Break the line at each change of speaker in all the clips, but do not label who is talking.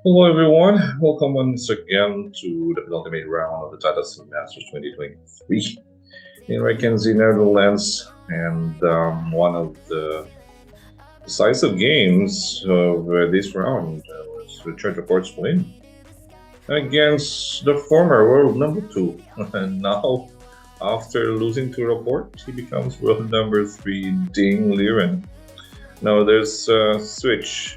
Hello everyone, welcome once again to the penultimate round of the TATA Masters 2023 in Reykjavik, Netherlands, and one of the decisive games of this round was Richard Rapport's win against the former world number two. And now, after losing to Rapport, he becomes world number three, Ding Liren. Now there's a switch.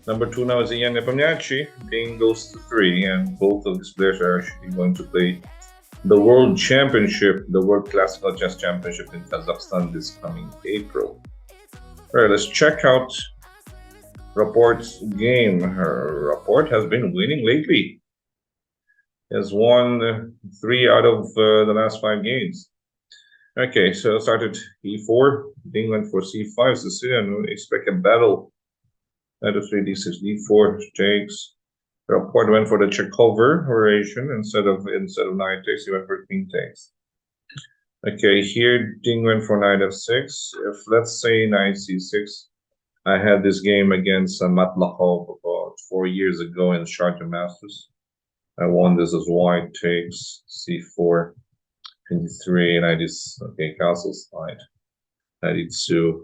Number two now is Ian Nepomniachtchi. Ding goes to three, and both of these players are actually going to play the World Championship, the World Classical Chess Championship in Kazakhstan this coming April. All right, let's check out Rapport's game. Rapport has been winning lately. He has won 3 out of the last 5 games. Okay, so started e4. Ding went for c5. Sicilian expect a battle. Knight of 3 d6 d4 takes. Rapport went for the Chekhov variation instead of knight takes. He went for king takes. Okay, here Ding went for knight f6. If let's say knight c6, I had this game against Matlakov about 4 years ago in Sharjah Masters. I won this as white takes c4, king d3, knight is okay, castle side. Knight e2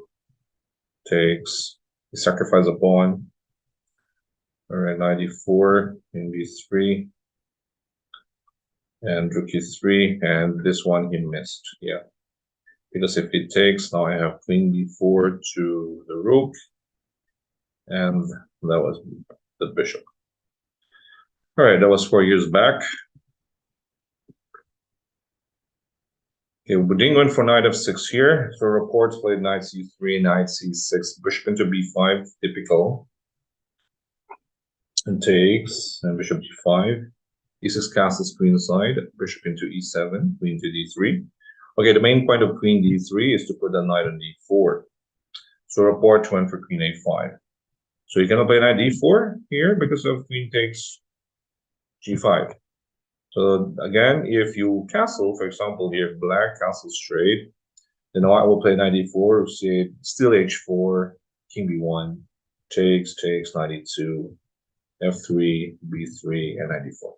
takes. He sacrificed a pawn. All right, knight e4, king b3, and rook e3, and this one he missed. Yeah, because if he takes, now I have queen b4 to the rook, and that was the bishop. All right, that was 4 years back. Okay, Ding went for knight f6 here. So Rapport's played knight c3, knight c6, bishop into b5, typical. And takes, and bishop d5. e6 castles queen side, bishop into e7, queen to d3. Okay, the main point of queen d3 is to put the knight on d4. So Rapport went for queen a5. So you cannot play knight d4 here because of queen takes g5. So again, if you castle, for example, here black castles straight, then I will play knight d4, still h4, king b1, takes, knight e2, f3, b3, and knight d4.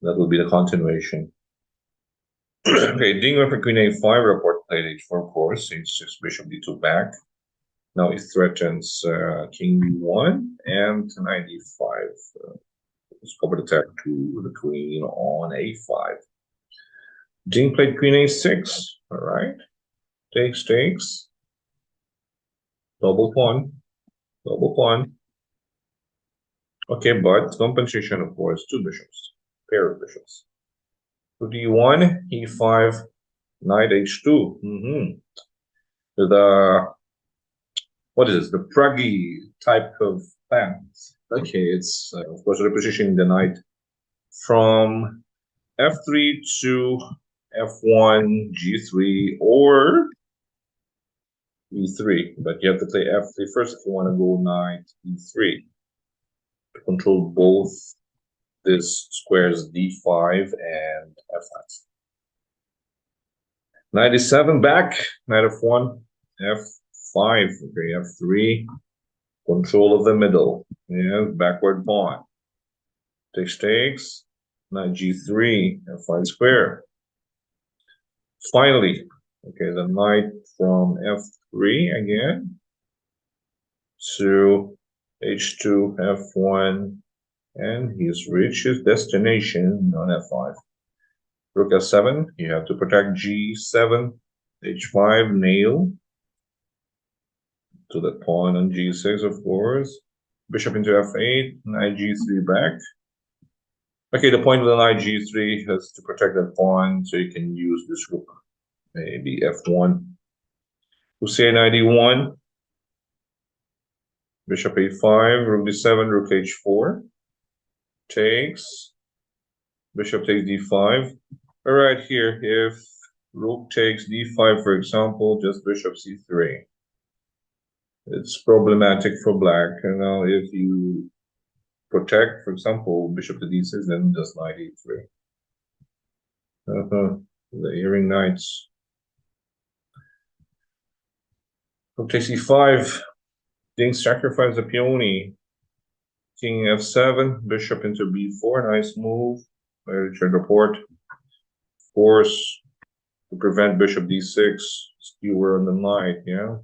That will be the continuation. Okay, Ding went for queen a5, Rapport played h4, of course, h6, bishop d2 back. Now he threatens king b1 and knight d5. Let's cover the attack to the queen on a5. Ding played queen a6, all right. Takes. Double pawn. Okay, but compensation, of course, 2 bishops, pair of bishops. To d1, e5, knight h2. The what is this? The Prague type of plans. Okay, it's of course repositioning the knight from f3 to f1, g3, or e3. But you have to play f3 first if you want to go knight e3 to control both this squares d5 and f5. Knight e7 back, knight f1, f5, okay, f3, control of the middle, yeah, backward pawn. Takes, knight g3, f5 square. Finally, okay, the knight from f3 again to h2, f1, and he's reached his destination on f5. Rook f7, you have to protect g7, h5, nail to the pawn on g6, of course. Bishop into f8, knight g3 back. Okay, the point of the knight g3 is to protect that pawn, so you can use this rook. Maybe f1. Hussein knight e1. Bishop a5, rook d7, rook h4. Takes. Bishop takes d5. All right, here, if rook takes d5, for example, just bishop c3. It's problematic for black. And now if you protect, for example, bishop to d6, then just knight e3. The earring knights. Rook takes e5. Ding sacrifice the peony. King f7, bishop into b4, nice move. Richard Rapport. Force to prevent bishop d6, skewer on the knight, yeah.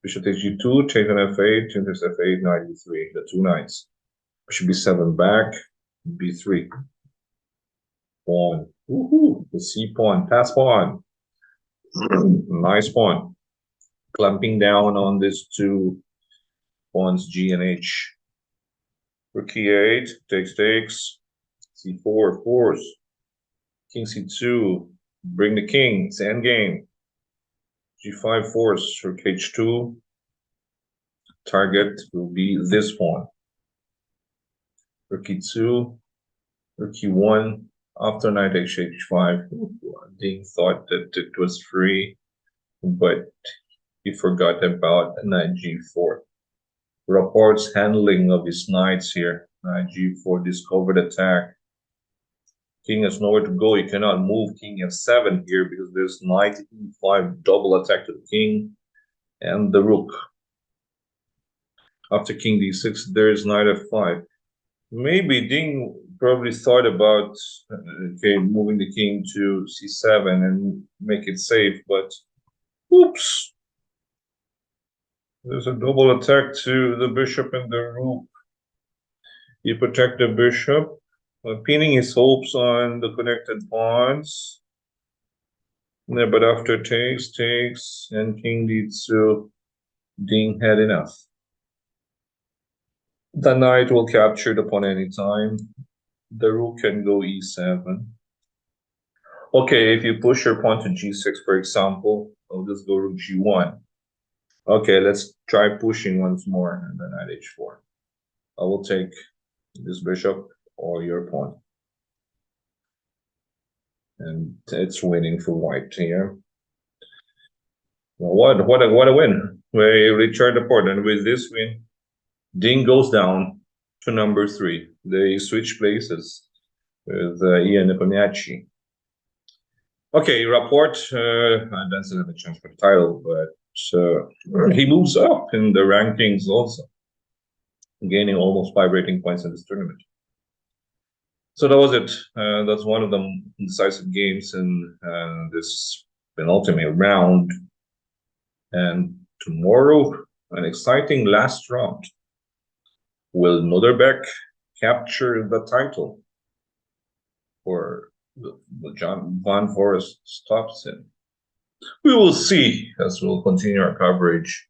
Bishop takes g2, change on f8, change f8, knight e3, the two knights. Bishop b7 back, b3. Pawn. Woohoo! The c pawn, pass pawn. Nice pawn. Clamping down on these two pawns, g and h. Rook e8, takes, c4, force. King c2, bring the king, it's endgame. g5 force, rook h2. Target will be this pawn. Rook e2, rook e1, after knight h5. Ding thought that it was free, but he forgot about knight g4. Rapport's handling of his knights here. Knight g4, discovered attack. King has nowhere to go. He cannot move king f7 here because there's knight e5, double attack to the king and the rook. After king d6, there's knight f5. Maybe Ding probably thought about moving the king to c7 and make it safe, but oops. There's a double attack to the bishop and the rook. He protect the bishop, pinning his hopes on the connected pawns. Yeah, but after takes, and king d2, Ding had enough. The knight will capture the pawn anytime. The rook can go e7. Okay, if you push your pawn to g6, for example, I'll just go rook g1. Okay, let's try pushing once more, and then knight h4. I will take this bishop or your pawn. And it's winning for white here. Well, what a win. Richard Rapport, and with this win, Ding goes down to number 3. They switch places with Ian Nepomniachtchi. Okay, Rapport doesn't have a chance for the title, but he moves up in the rankings also, gaining almost 5 rating points in this tournament. So that was it. That's one of the decisive games in this penultimate round. And tomorrow, an exciting last round. Will Noderbeck capture the title, or will John Van Forest stops him? We will see as we'll continue our coverage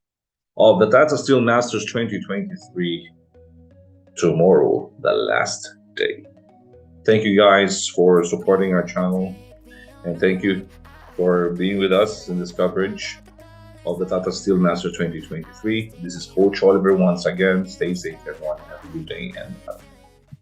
of the TATA Steel Masters 2023 tomorrow, the last day. Thank you guys for supporting our channel, and thank you for being with us in this coverage of the TATA Steel Masters 2023. This is Coach Oliver once again. Stay safe, everyone. Have a good day and bye.